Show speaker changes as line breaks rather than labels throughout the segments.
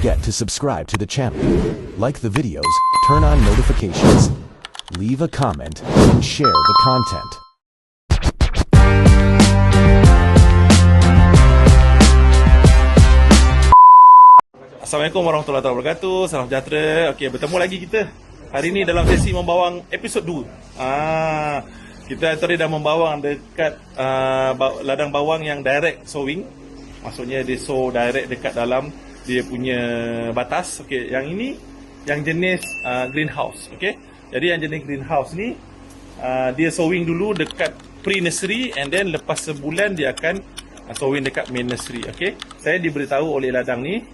forget to subscribe to the channel, like the videos, turn on notifications, leave a comment, and share the content.
Assalamualaikum warahmatullahi wabarakatuh. Salam sejahtera. Okey, bertemu lagi kita hari ini dalam sesi membawang episod 2. Kita tadi dah membawang dekat ladang bawang yang direct sowing. Maksudnya dia sow direct dekat dalam dia punya batas. Okey, yang ini yang jenis greenhouse. Okey. Jadi yang jenis greenhouse ni dia sowing dulu dekat pre-nursery, and then lepas sebulan dia akan sowing dekat main nursery. Okey. Saya diberitahu oleh ladang ni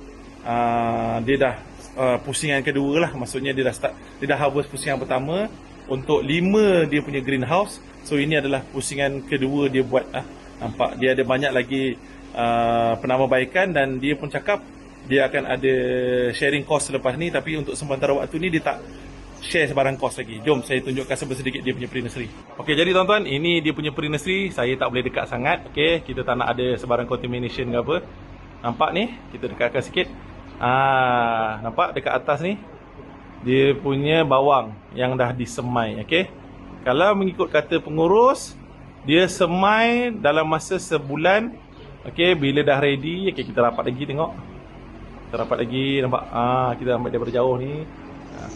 dia dah pusingan kedua lah. Maksudnya dia dah harvest pusingan pertama untuk 5 dia punya greenhouse. So ini adalah pusingan kedua dia buat lah. Nampak dia ada banyak lagi penambahbaikan, dan dia pun cakap dia akan ada sharing cost selepas ni. Tapi untuk sementara waktu ni dia tak share sebarang cost lagi. Jom saya tunjukkan sedikit dia punya pre-nursery. Okey, jadi tuan-tuan, ini dia punya pre-nursery. Saya tak boleh dekat sangat. Okey, kita tak nak ada sebarang contamination ke apa. Nampak ni, kita dekatkan sikit. Nampak dekat atas ni dia punya bawang yang dah disemai. Okey, kalau mengikut kata pengurus, dia semai dalam masa sebulan. Okey, bila dah ready, okey, kita rapat lagi tengok. Kita rapat lagi, nampak? Kita ambil daripada jauh ni.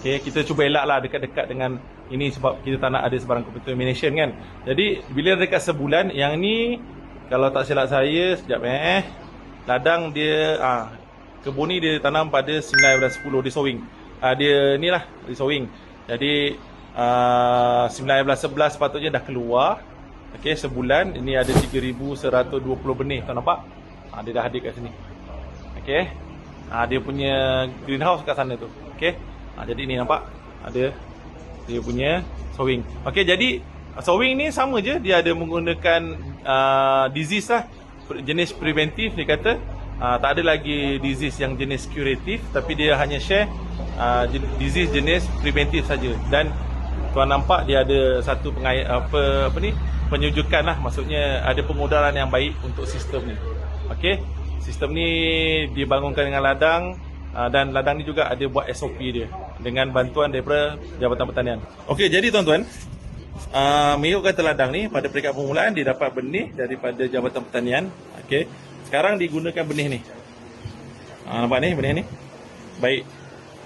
Okey, kita cuba elak lah dekat-dekat dengan ini sebab kita tak nak ada sebarang contamination kan. Jadi bila dekat sebulan, yang ni kalau tak silap saya, sekejap ladang dia kebun ni dia tanam pada 19-10 dia sowing. Dia ni lah dia sowing. Jadi 19-11 sepatutnya dah keluar. Okey, sebulan ini ada 3120 benih, tuan nampak? Dia dah hadir kat sini. Okey. Dia punya greenhouse kat sana tu. Okey. Jadi ni nampak ada dia punya sowing. Okey, jadi sowing ni sama je, dia ada menggunakan disease lah, jenis preventif dia kata. Tak ada lagi disease yang jenis curative, tapi dia hanya share disease jenis preventif saja. Dan tuan nampak dia ada satu penyujukan lah, maksudnya ada pengudaran yang baik untuk sistem ni. Okey, sistem ni dibangunkan dengan ladang, dan ladang ni juga ada buat SOP dia dengan bantuan daripada Jabatan Pertanian. Okey, jadi tuan-tuan, mengikut kata ladang ni, pada peringkat permulaan dia dapat benih daripada Jabatan Pertanian. Okey, sekarang digunakan benih ni. Nampak ni benih ni. Baik.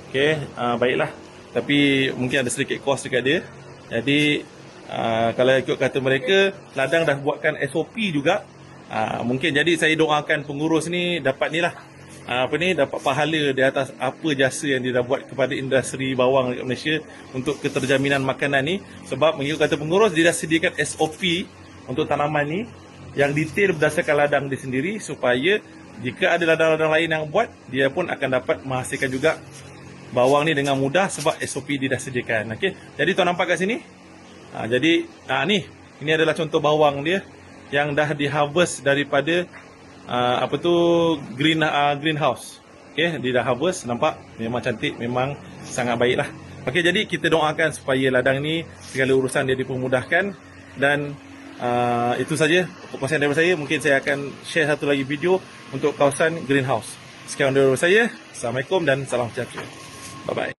Okey, baiklah. Tapi mungkin ada sedikit kos dekat dia. Jadi kalau ikut kata mereka, ladang dah buatkan SOP juga. Mungkin jadi saya doakan pengurus ni dapat ni lah. Dapat pahala di atas apa jasa yang dia dah buat kepada industri bawang dekat Malaysia untuk keterjaminan makanan ni. Sebab mengikut kata pengurus, dia dah sediakan SOP untuk tanaman ni yang detail berdasarkan ladang dia sendiri, supaya jika ada ladang-ladang lain yang buat, dia pun akan dapat menghasilkan juga bawang ni dengan mudah sebab SOP dia dah sediakan. Okey, jadi tuan nampak kat sini. Jadi ini adalah contoh bawang dia yang dah di-harvest daripada greenhouse. Okey, dia dah harvest, nampak memang cantik, memang sangat baiklah. Okey, jadi kita doakan supaya ladang ni segala urusan dia dipermudahkan. Dan itu saja perkongsian daripada saya. Mungkin saya akan share satu lagi video untuk kawasan greenhouse. Sekian daripada saya. Assalamualaikum dan salam sejahtera. Bye bye.